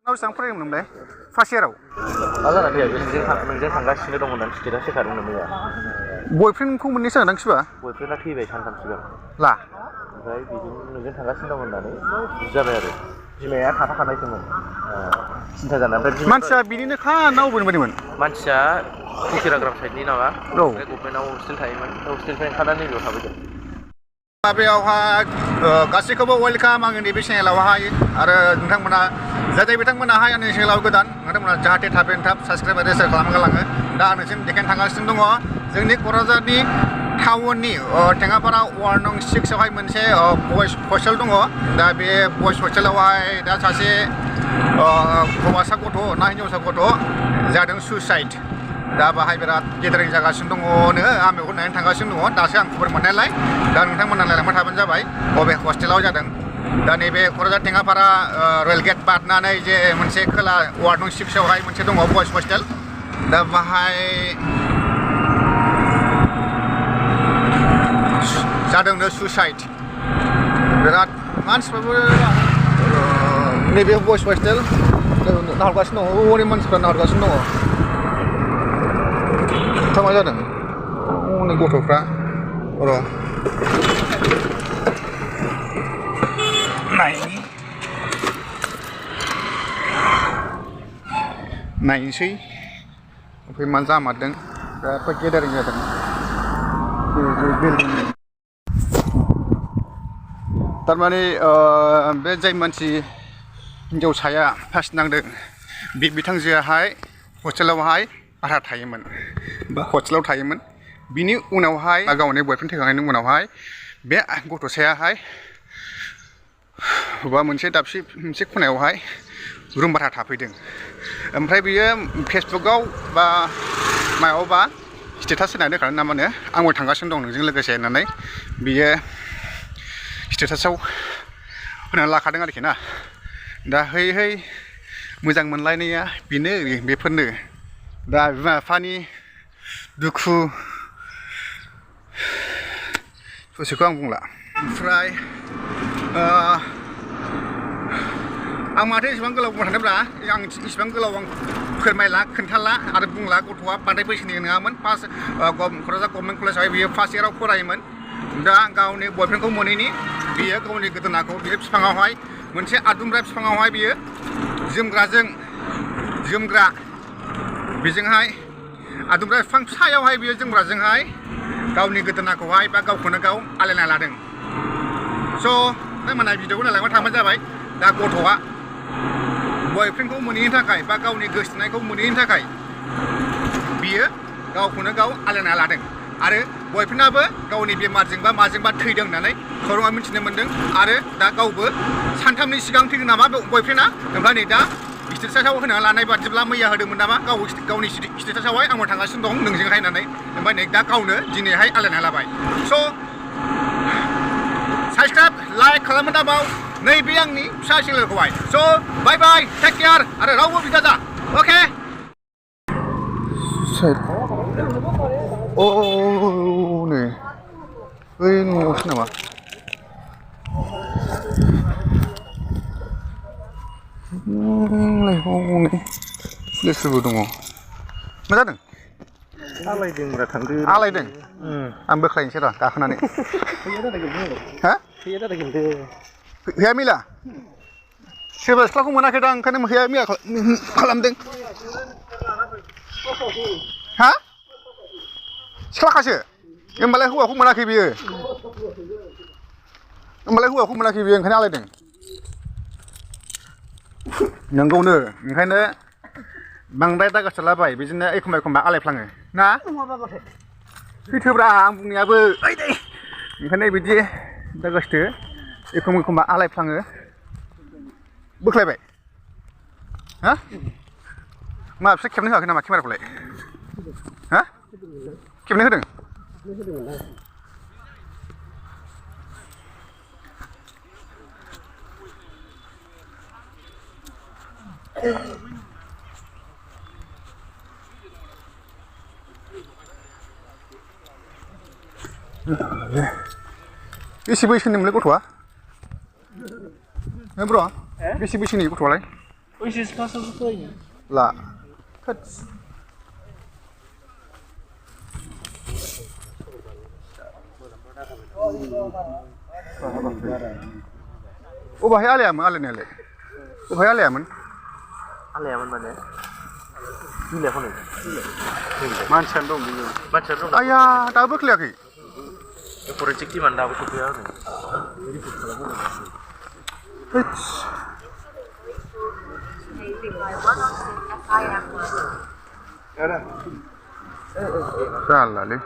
बेसेबां फरायदोंमोन नोंलाय फार्स्ट इयाराव मा जाना फैया नोंजों थांगासिनो दं होननानै स्टेटास होखादोंमोन मैया बयफ्रेन्डखौ मोननैसो होनदां खिबा बयफ्रेन्डआ थैबाय सानथाम सिगां ला ओमफ्राय बिदिनो नोंजों थांगासिनो दं होननानै बुजाबाय आरो बिमाया थाफाखानायसोमोन सिन्था जानानै ओमफ्राय मानसिया बिनिनोखा ना अबेनिमोन मानसिया कुकिराग्राम साइडनि नामा औ गभमेन्टआव हस्टेल थायोमोन हस्टेलनिफ्राय ओंखारनानै नैबेयाव थाफैदों बेयावहाय गासैखौबो वेलकाम आंनि नैबे चेनेलावहाय आरो नोंथांमोना जाहाथे बिथांमोनाहाय आंनि चेनेलाव गोदान नोंथांमोना जाहाथे थाबैनो थाब साबसक्राइब आरो शेयार खालामना गालाङो दा आं नोंसिम देखायनो थांगासिनो दङ जोंनि क'क्राझारनि टाउननि टेङापारा वार्ड नं 6 आवहाय मोनसे बयस हस्टेल दङ दा बे बयस हस्टेलावहाय दा सासे हौवासा गथ' ना हिन्जावसा गथ' जादों सुइसाइड दा बाहाय बिराद गेदारिं जागासिनो दङनो आं बेखौ नायनो थांगासिनो दङ दासो आं खबर मोननायलाय दा नोंथांमोना नायलांबाय थाबानो जाबाय बबे हस्टेलाव जादों दा नैबे क'क्राझार टेङापारा रेल गेट बारनानै जे मोनसे खोला वार्ड नं 6 आवहाय मोनसे दङ बयस हस्टेल दा बाहाय जादोंनो सुइसाइड बिराद मानसिफ्राबो नैबे बयस हस्टेल नाहरगासिनो दङ हौवानि मानसिफ्रा नाहरगासिनो दङ मा जादों हनै गथ'फ्रा र' नायनोसै ओमफ्राय मा जामारदों बिराद गेदारिं जादों थारमाने बे जाय मानसि हिन्जावसाया फार्स्ट नांदों बे बिथांजोआहाय हस्टेलावहाय भारा थायोमोन बा हस्टेलाव थायोमोन बिनि उनावहाय गावनि बयफ्रेन्ड थैखांनायनि उनावहाय बे गथ'सायाहाय बबेबा मोनसे दाबसे मोनसे खनायावहाय रुम भारा थाफैदों ओमफ्राय बियो फेसबुकआव बा मायावबा स्टेटास होनानै दोनखादों ना मानो आंबो थांगासिनो दं नोंजों लोगोसे होननानै बियो स्टेटासआव होनानै लाखादों आरोखि ना दा है मोजां मोनलायनाया बेनो बेफोरनो दा बिमा बिफानि दुखु ससेखौ आं बुंला ओमफ्राय आं माथो एसेबां गोलाव बुंनो सानदोंब्रा आं इसेबां गोलाव आं फोरमायला खोन्थाला आरो बुंला गथ'आ बांद्राय बैसोनि नङामोन फार्स्ट क'क्राझार गभर्नमेन्ट कलेजावहाय बियो फार्स्ट इयाराव फरायोमोन दा गावनि बयफ्रेन्डखौ मोनैनि बियो गावनि गोदोनाखौ बियो बिफाङावहाय मोनसे आदुमब्रा बिफाङावहाय बियो जोमग्रा बेजोंहाय आदुमब्रा बिफां फिसायावहाय बियो जोमग्राजोंहाय गावनि गोदोनाखौहाय बा गावखौनो गाव आलायना लादों स' नोंथांमोना भिडिअखौ नायलांबाय थाबानो जाबाय दा गथ'आ बयफ्रेन्डखौ मोनैनि थाखाय बा गावनि गोसोथोनायखौ मोनैनि थाखाय बियो गावखौनो गाव आलायना लादों आरो बयफ्रेन्डआबो गावनि बेमारजोंबा माजोंबा थैदों होननानै खौराङा मिथिनो मोन्दों आरो दा गावबो सानथामनि सिगां थैदों नामा बयफ्रेन्डआ ओमफ्राय नै दा स्टेटासआव होना लानाय बादिब्ला मैया होदोंमोन नामा गावनि स्टेटासआवहाय आंबो थांगासिनो दं नोंजोंहाय होननानै ओमफ्राय नै दा गावनो दिनैहाय आलायना लाबाय स' साबसक्राइब लाइक खालामनो दाबाव नैबे आंनि फिसा चेनेलखौहाय स' बाय बाय टेक केयार आरो रावबो बिदा जा अके नै बै न'आवसो नामा पुलिसफोरबो दङ मा जादों आलायदोंब्रा थांदो आलायदों आं बोख्लायनोसै र' गाखोनानै हा हैया मिला सोरबा सिख्लाखौ मोनाखै दां ओंखायनो हैया मिला खालामदों हा सिख्लाखासो होमबालाय हौवाखौ मोनाखै बियो ओंखायनो आलायदों नंगौनो ओंखायनो बांद्राय दा गोसोलाबाय बिदिनो एखमबा आलायफ्लाङो ना सैथोब्रा आं बुंनायाबो ओंखायनो बिदि दा गोसो एखमबा आलायफ्लाङो बोख्लायबाय हा मा बिसोर खेबनो होआखै नामा केमेराखौलाय हा खेबनो होदों बेसे बैसोनिमोनलाय गथ'आ ब्र' बेसे बैसोनि गथ'आलाय ओइसिस पासआवसो फरायो ला थोद अबहाय आलायामोन आलायनायालाय अबहाय आलायामोन आलायामोन माने बिलाइखौ नै मानसियानो दं बियो मानसिया दं आया दाबो खोलैयाखै फरेन्सिक टिमानो दाबो सफैया आरो जालालै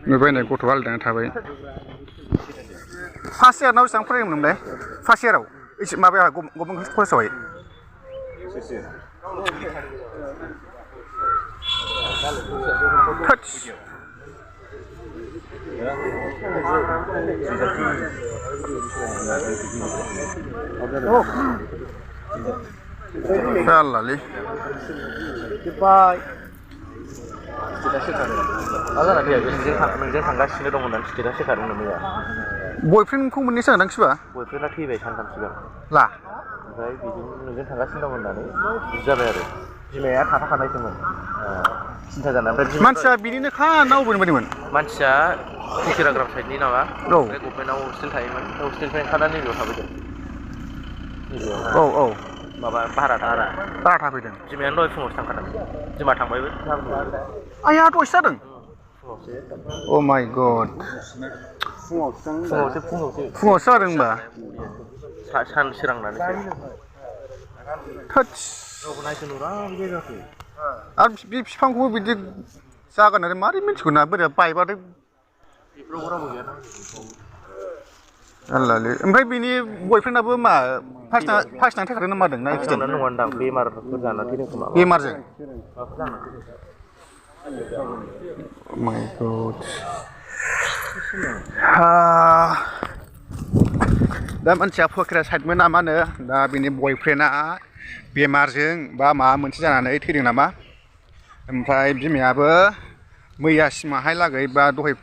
नुबाय नै गथ'आ आलादाना थाबाय फार्स्ट इयारनाव बेसेबां फरायोमोन नोंलाय फार्स्ट इयाराव एसे माबाया गभर्नमेन्ट कलेजावहाय जालालै नोंजों थांगासिनो दं होननानै स्टेटास होखादोंमोन मैया बयफ्रेन्डखौ मोननैसो होनांसिबा बयफ्रेन्डआ थैबाय सानथाम सिगां ला ओमफ्राय बिजों नोंजों थांगासिनो दं होननानै बुजाबाय आरो बिमाया थाफाखानायसोमोन सिन्था जानाय ओमफ्राय मानसिया बिनिनोखा ना अबेनिमोन मानसिया कुकिराग्राम साइडनि नामा औ ओमफ्राय गभर्नमेन्टआव हस्टेल थायोमोन हस्टेलनिफ्राय ओंखारनानै नैबेयाव थाफैदों औ औ माबा भारा बारा थाफैदों बिमायानो दहाय फुङावसो थांखादों बिमा थांबायबो आया दसे जादों फुङावसो अ माइ गड फुङावसो जादों होनबा सान सोरांनानैसो थोदस आरो बे बिफांखौबो बिदि जागोन आरो मारै मिथिगौ ना बोरै बायबाथाय जारलालै ओमफ्राय बिनि बयफ्रेन्डआबो मा फार्स्टना थैखादों ना मादों ना एक्सिडेन्ट नङा दां बेमारफोर जानानै थैदों खोमा बेमारजों माय गड दा मानसिया फकिरा साइडमोन ना मा होनो दा बिनि बयफ्रेन्डआ बेमारजों बा माबा मोनसे जानानै थैदों नामा ओमफ्राय बिमायाबो मैयासिमहालागै बा दहाय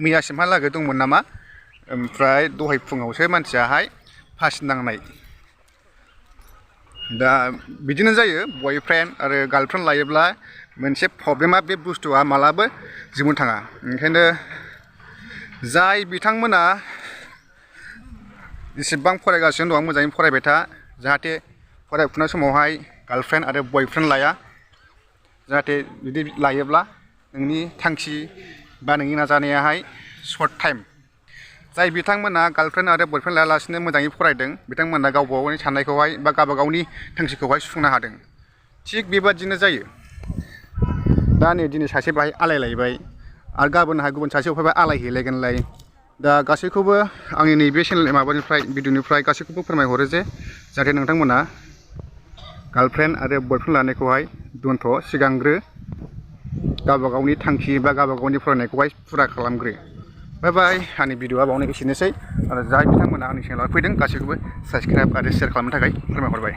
मैयासिमहालागै दंमोन नामा ओमफ्राय दहाय फुङावसो मानसियाहाय फासि नांनाय दा बिदिनो जायो बयफ्रेन्ड आरो गार्लफ्रेन्ड लायोब्ला मोनसे प्रब्लेमा बे बुस्थुआ मालाबो जोबनो थाङा ओंखायनो जाय बिथांमोना जेसेबां फरायगासिनो दं मोजाङै फरायबाय था जाहाथे फरायफुनाय समावहाय गार्लफ्रेन्ड आरो बयफ्रेन्ड लाया जाहाथे बिदि लायोब्ला नोंनि थांखि बा नोंनि नाजानायाहाय सर्ट टाइम जाय बिथांमोना गार्लफ्रेन्ड आरो बयफ्रेन्ड लायालासिनो मोजाङै फरायदों बिथांमोना गावबा गावनि साननायखौहाय बा गावबा गावनि थांखिखौहाय सुफुंनो हादों थिग बेबादिनो जायो दा नै दिनै सासे बाहाय आलायलायबाय आरो गाबोनहाय गुबुन सासे अफायबा आलायहैलायगोनलाय दा गासैखौबो आंनि नैबे चेनेल माबानिफ्राय भिडिअनिफ्राय गासैखौबो फोरमायहरो जे जाहाथे नोंथांमोना गार्लफ्रेन्ड आरो बयफ्रेन्ड लानायखौहाय दोनथ' सिगांग्रो गावबा गावनि थांखि बा गावबा गावनि फरायनायखौहाय फुरा खालामग्रो बाय बाय आंनि भिडिअआ बावनो एसेनोसै आरो जाय बिथांमोना आंनि चेनेलाव फैदों गासैखौबो साबस्क्राइब आरो शेयार खालामनो थाखाय फोरमायहरबाय